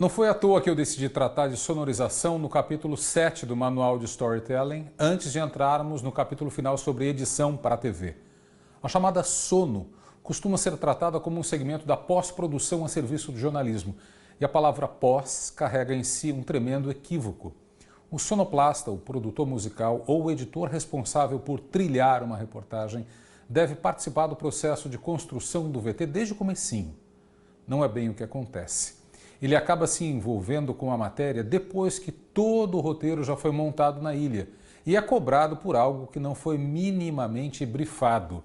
Não foi à toa que eu decidi tratar de sonorização no capítulo 7 do Manual de Storytelling, antes de entrarmos no capítulo final sobre edição para a TV. A chamada sono costuma ser tratada como um segmento da pós-produção a serviço do jornalismo, e a palavra pós carrega em si um tremendo equívoco. O sonoplasta, o produtor musical ou o editor responsável por trilhar uma reportagem deve participar do processo de construção do VT desde o comecinho. Não é bem o que acontece. Ele acaba se envolvendo com a matéria depois que todo o roteiro já foi montado na ilha e é cobrado por algo que não foi minimamente brifado.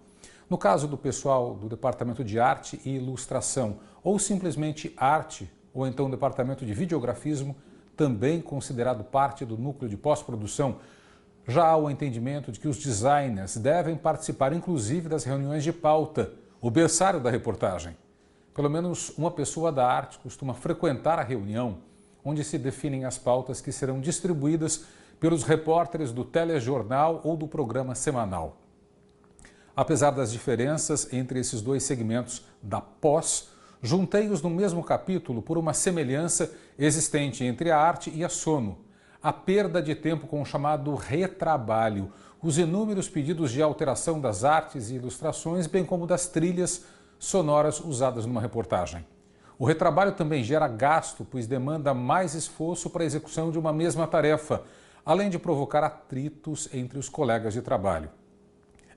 No caso do pessoal do Departamento de Arte e Ilustração, ou simplesmente Arte, ou então Departamento de Videografismo, também considerado parte do núcleo de pós-produção, já há o entendimento de que os designers devem participar inclusive das reuniões de pauta, o berçário da reportagem. Pelo menos uma pessoa da arte costuma frequentar a reunião onde se definem as pautas que serão distribuídas pelos repórteres do telejornal ou do programa semanal. Apesar das diferenças entre esses dois segmentos da pós, juntei-os no mesmo capítulo por uma semelhança existente entre a arte e a sono, a perda de tempo com o chamado retrabalho, os inúmeros pedidos de alteração das artes e ilustrações, bem como das trilhas sonoras usadas numa reportagem. O retrabalho também gera gasto, pois demanda mais esforço para a execução de uma mesma tarefa, além de provocar atritos entre os colegas de trabalho.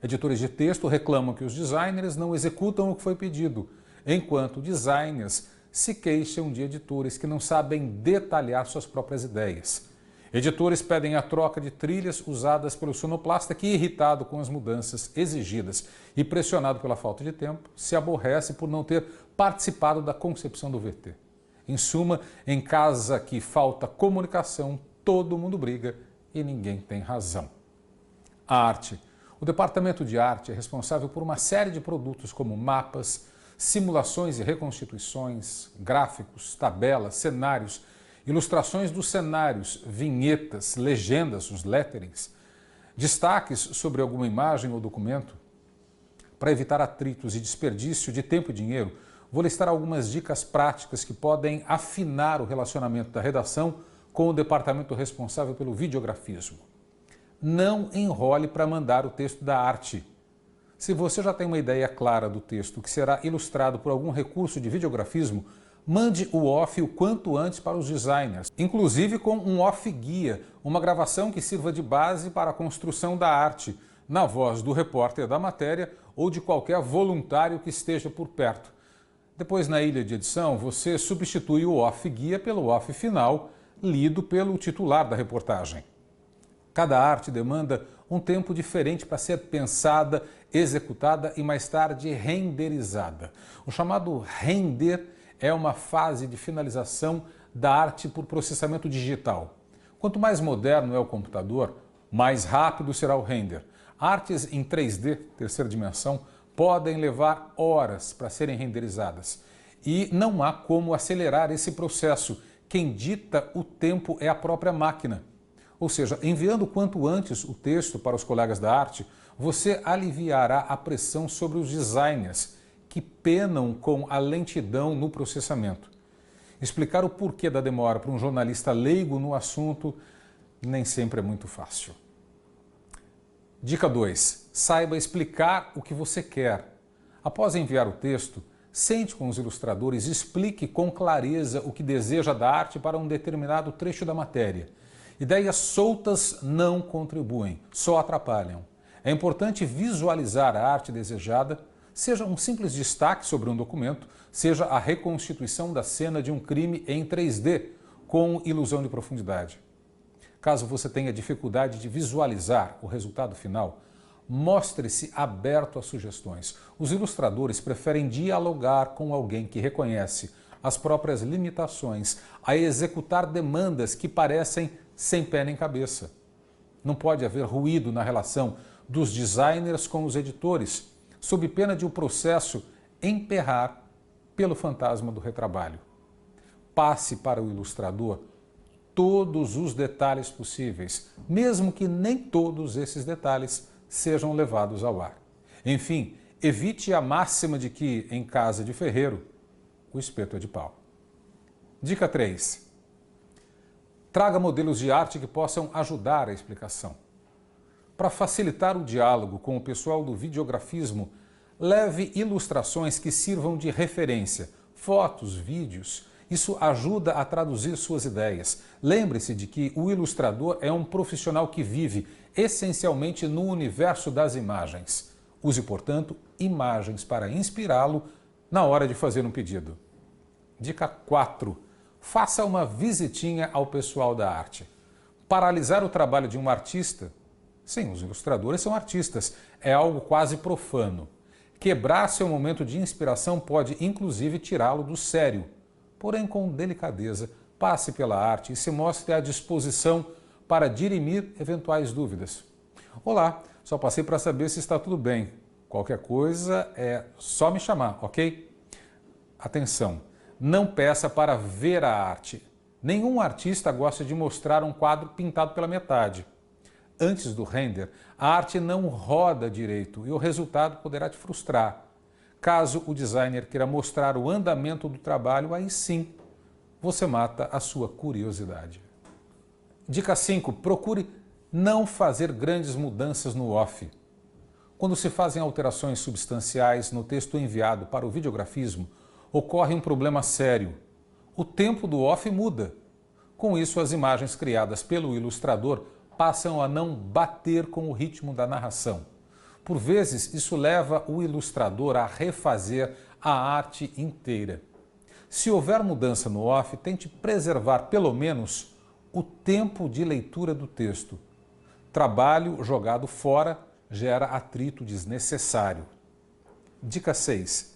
Editores de texto reclamam que os designers não executam o que foi pedido, enquanto designers se queixam de editores que não sabem detalhar suas próprias ideias. Editores pedem a troca de trilhas usadas pelo sonoplasta que, irritado com as mudanças exigidas e pressionado pela falta de tempo, se aborrece por não ter participado da concepção do VT. Em suma, em casa que falta comunicação, todo mundo briga e ninguém tem razão. A arte. O Departamento de Arte é responsável por uma série de produtos como mapas, simulações e reconstituições, gráficos, tabelas, cenários, ilustrações dos cenários, vinhetas, legendas, os letterings, destaques sobre alguma imagem ou documento. Para evitar atritos e desperdício de tempo e dinheiro, vou listar algumas dicas práticas que podem afinar o relacionamento da redação com o departamento responsável pelo videografismo. Não enrole para mandar o texto da arte. Se você já tem uma ideia clara do texto que será ilustrado por algum recurso de videografismo, mande o off o quanto antes para os designers, inclusive com um off guia, uma gravação que sirva de base para a construção da arte, na voz do repórter da matéria ou de qualquer voluntário que esteja por perto. Depois, na ilha de edição, você substitui o off guia pelo off final, lido pelo titular da reportagem. Cada arte demanda um tempo diferente para ser pensada, executada e mais tarde renderizada. O chamado render é uma fase de finalização da arte por processamento digital. Quanto mais moderno é o computador, mais rápido será o render. Artes em 3D, terceira dimensão, podem levar horas para serem renderizadas. E não há como acelerar esse processo. Quem dita o tempo é a própria máquina. Ou seja, enviando quanto antes o texto para os colegas da arte, você aliviará a pressão sobre os designers, que penam com a lentidão no processamento. Explicar o porquê da demora para um jornalista leigo no assunto nem sempre é muito fácil. Dica 2. Saiba explicar o que você quer. Após enviar o texto, sente com os ilustradores e explique com clareza o que deseja da arte para um determinado trecho da matéria. Ideias soltas não contribuem, só atrapalham. É importante visualizar a arte desejada, seja um simples destaque sobre um documento, seja a reconstituição da cena de um crime em 3D, com ilusão de profundidade. Caso você tenha dificuldade de visualizar o resultado final, mostre-se aberto a sugestões. Os ilustradores preferem dialogar com alguém que reconhece as próprias limitações, a executar demandas que parecem sem pé nem cabeça. Não pode haver ruído na relação dos designers com os editores, sob pena de o processo emperrar pelo fantasma do retrabalho. Passe para o ilustrador todos os detalhes possíveis, mesmo que nem todos esses detalhes sejam levados ao ar. Enfim, evite a máxima de que, em casa de ferreiro, o espeto é de pau. Dica 3. Traga modelos de arte que possam ajudar a explicação. Para facilitar o diálogo com o pessoal do videografismo, leve ilustrações que sirvam de referência, fotos, vídeos. Isso ajuda a traduzir suas ideias. Lembre-se de que o ilustrador é um profissional que vive essencialmente no universo das imagens. Use, portanto, imagens para inspirá-lo na hora de fazer um pedido. Dica 4. Faça uma visitinha ao pessoal da arte. Paralisar o trabalho de um artista, sim, os ilustradores são artistas, é algo quase profano. Quebrar seu momento de inspiração pode, inclusive, tirá-lo do sério. Porém, com delicadeza, passe pela arte e se mostre à disposição para dirimir eventuais dúvidas. Olá, só passei para saber se está tudo bem. Qualquer coisa é só me chamar, ok? Atenção, não peça para ver a arte. Nenhum artista gosta de mostrar um quadro pintado pela metade. Antes do render, a arte não roda direito e o resultado poderá te frustrar. Caso o designer queira mostrar o andamento do trabalho, aí sim, você mata a sua curiosidade. Dica 5. Procure não fazer grandes mudanças no off. Quando se fazem alterações substanciais no texto enviado para o videografismo, ocorre um problema sério. O tempo do off muda. Com isso, as imagens criadas pelo ilustrador passam a não bater com o ritmo da narração. Por vezes, isso leva o ilustrador a refazer a arte inteira. Se houver mudança no off, tente preservar pelo menos o tempo de leitura do texto. Trabalho jogado fora gera atrito desnecessário. Dica 6.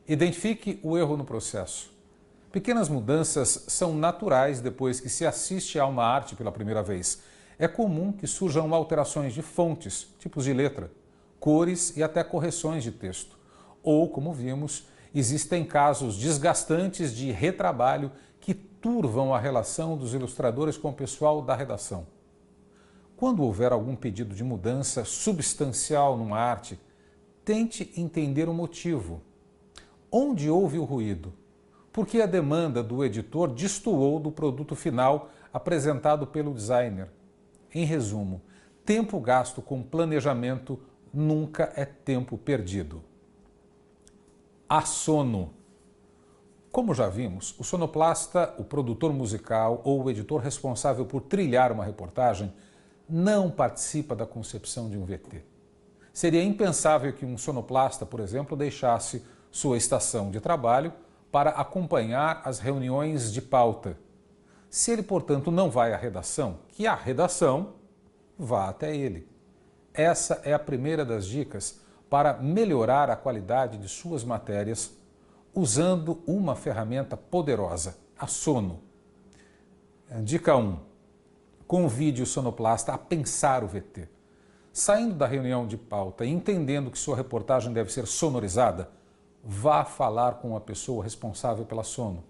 Identifique o erro no processo. Pequenas mudanças são naturais depois que se assiste a uma arte pela primeira vez. É comum que surjam alterações de fontes, tipos de letra, cores e até correções de texto. Ou, como vimos, existem casos desgastantes de retrabalho que turvam a relação dos ilustradores com o pessoal da redação. Quando houver algum pedido de mudança substancial numa arte, tente entender o motivo. Onde houve o ruído? Por que a demanda do editor destoou do produto final apresentado pelo designer? Em resumo, tempo gasto com planejamento nunca é tempo perdido. A sono. Como já vimos, o sonoplasta, o produtor musical ou o editor responsável por trilhar uma reportagem não participa da concepção de um VT. Seria impensável que um sonoplasta, por exemplo, deixasse sua estação de trabalho para acompanhar as reuniões de pauta. Se ele, portanto, não vai à redação, que a redação vá até ele. Essa é a primeira das dicas para melhorar a qualidade de suas matérias usando uma ferramenta poderosa, a Sono. Dica 1. Convide o sonoplasta a pensar o VT. Saindo da reunião de pauta e entendendo que sua reportagem deve ser sonorizada, vá falar com a pessoa responsável pela sono.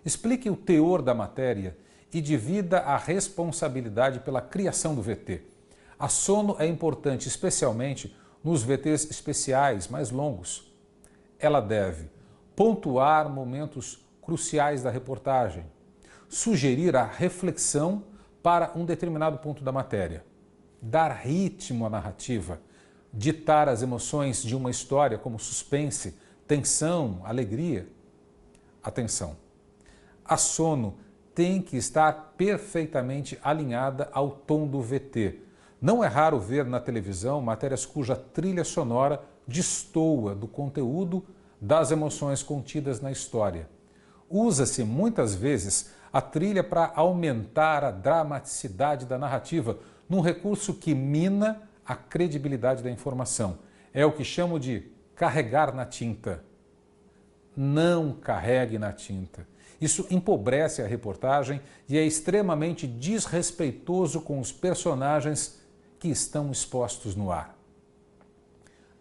Explique o teor da matéria e divida a responsabilidade pela criação do VT. A sono é importante especialmente nos VTs especiais mais longos. Ela deve pontuar momentos cruciais da reportagem, sugerir a reflexão para um determinado ponto da matéria, dar ritmo à narrativa, ditar as emoções de uma história como suspense, tensão, alegria. Atenção! A sono tem que estar perfeitamente alinhada ao tom do VT. Não é raro ver na televisão matérias cuja trilha sonora destoa do conteúdo das emoções contidas na história. Usa-se muitas vezes a trilha para aumentar a dramaticidade da narrativa, num recurso que mina a credibilidade da informação. É o que chamo de carregar na tinta. Não carregue na tinta. Isso empobrece a reportagem e é extremamente desrespeitoso com os personagens que estão expostos no ar.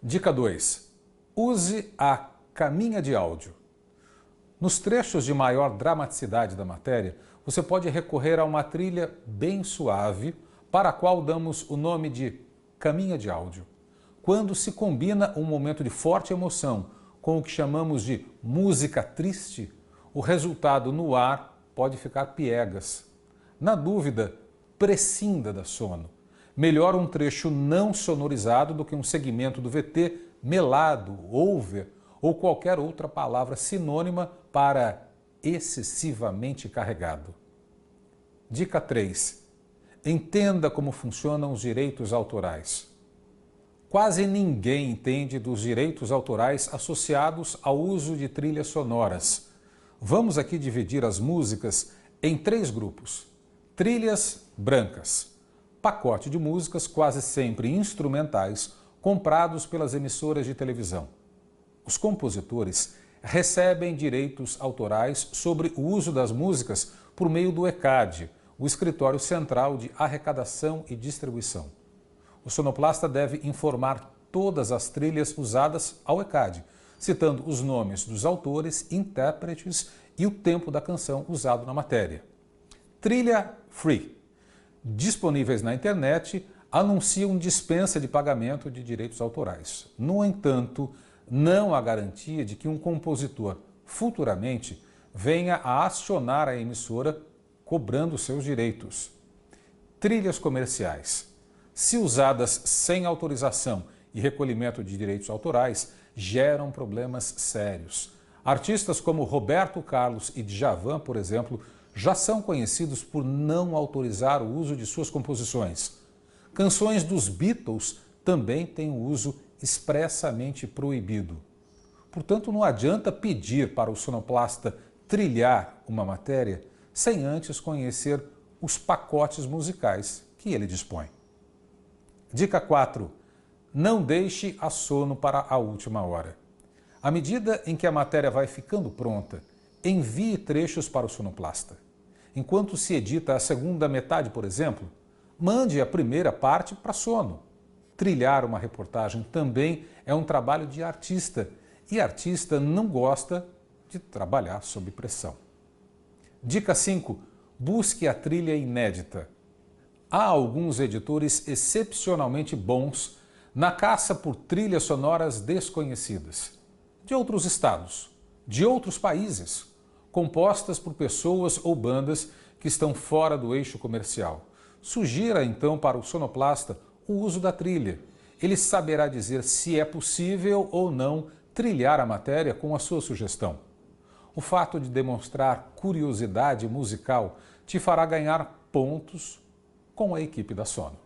Dica 2. Use a caminha de áudio. Nos trechos de maior dramaticidade da matéria, você pode recorrer a uma trilha bem suave, para a qual damos o nome de caminha de áudio. Quando se combina um momento de forte emoção com o que chamamos de música triste, o resultado no ar pode ficar piegas. Na dúvida, prescinda da sono. Melhor um trecho não sonorizado do que um segmento do VT melado, over ou qualquer outra palavra sinônima para excessivamente carregado. Dica 3. Entenda como funcionam os direitos autorais. Quase ninguém entende dos direitos autorais associados ao uso de trilhas sonoras. Vamos aqui dividir as músicas em 3 grupos. Trilhas brancas. Pacote de músicas quase sempre instrumentais comprados pelas emissoras de televisão. Os compositores recebem direitos autorais sobre o uso das músicas por meio do ECAD, o Escritório Central de Arrecadação e Distribuição. O sonoplasta deve informar todas as trilhas usadas ao ECAD, citando os nomes dos autores, intérpretes e o tempo da canção usado na matéria. Trilha free. Disponíveis na internet, anunciam dispensa de pagamento de direitos autorais. No entanto, não há garantia de que um compositor futuramente venha a acionar a emissora cobrando seus direitos. Trilhas comerciais. Se usadas sem autorização e recolhimento de direitos autorais, geram problemas sérios. Artistas como Roberto Carlos e Djavan, por exemplo, já são conhecidos por não autorizar o uso de suas composições. Canções dos Beatles também têm o uso expressamente proibido. Portanto, não adianta pedir para o sonoplasta trilhar uma matéria sem antes conhecer os pacotes musicais que ele dispõe. Dica 4. Não deixe a sono para a última hora. À medida em que a matéria vai ficando pronta, envie trechos para o sonoplasta. Enquanto se edita a segunda metade, por exemplo, mande a primeira parte para sono. Trilhar uma reportagem também é um trabalho de artista, e artista não gosta de trabalhar sob pressão. Dica 5. Busque a trilha inédita. Há alguns editores excepcionalmente bons na caça por trilhas sonoras desconhecidas, de outros estados, de outros países, compostas por pessoas ou bandas que estão fora do eixo comercial. Sugira então para o sonoplasta o uso da trilha. Ele saberá dizer se é possível ou não trilhar a matéria com a sua sugestão. O fato de demonstrar curiosidade musical te fará ganhar pontos com a equipe da Sono.